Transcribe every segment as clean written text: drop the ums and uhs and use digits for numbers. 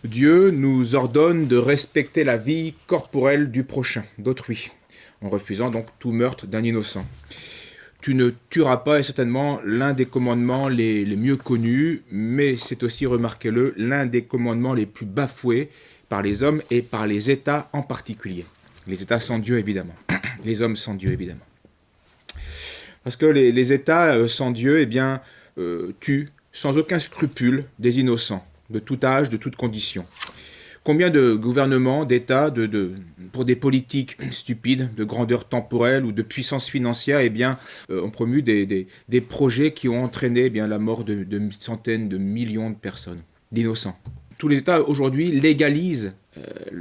Dieu nous ordonne de respecter la vie corporelle du prochain, d'autrui, en refusant donc tout meurtre d'un innocent. Tu ne tueras pas est certainement l'un des commandements les mieux connus, mais c'est aussi, remarquez-le, l'un des commandements les plus bafoués par les hommes et par les États en particulier. Les États sans Dieu, évidemment. Les hommes sans Dieu, évidemment. Parce que les États sans Dieu, tuent sans aucun scrupule des innocents, de tout âge, de toute condition. Combien de gouvernements, d'États, pour des politiques stupides, de grandeur temporelle ou de puissance financière, ont promu des projets qui ont entraîné la mort de centaines de millions de personnes, d'innocents. Tous les États aujourd'hui légalisent,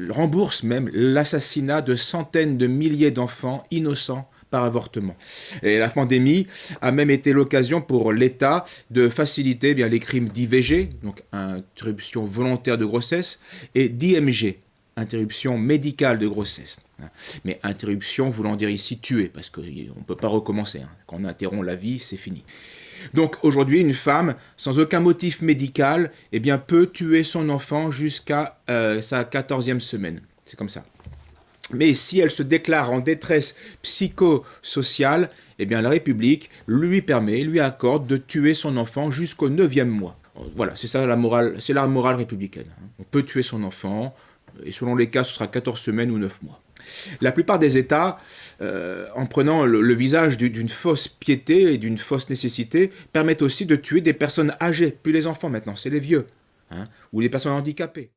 remboursent même l'assassinat de centaines de milliers d'enfants innocents par avortement. Et la pandémie a même été l'occasion pour l'État de faciliter les crimes d'IVG, donc interruption volontaire de grossesse, et d'IMG, interruption médicale de grossesse. Mais interruption voulant dire ici tuer, parce qu'on ne peut pas recommencer. Quand on interrompt la vie, c'est fini. Donc aujourd'hui, une femme, sans aucun motif médical, peut tuer son enfant jusqu'à sa 14e semaine. C'est comme ça. Mais si elle se déclare en détresse psychosociale, la République lui accorde de tuer son enfant jusqu'au 9e mois. Voilà, c'est ça la morale, c'est la morale républicaine. On peut tuer son enfant, et selon les cas, ce sera 14 semaines ou 9 mois. La plupart des États, en prenant le visage d'une fausse piété et d'une fausse nécessité, permettent aussi de tuer des personnes âgées, plus les enfants maintenant, c'est les vieux, ou les personnes handicapées.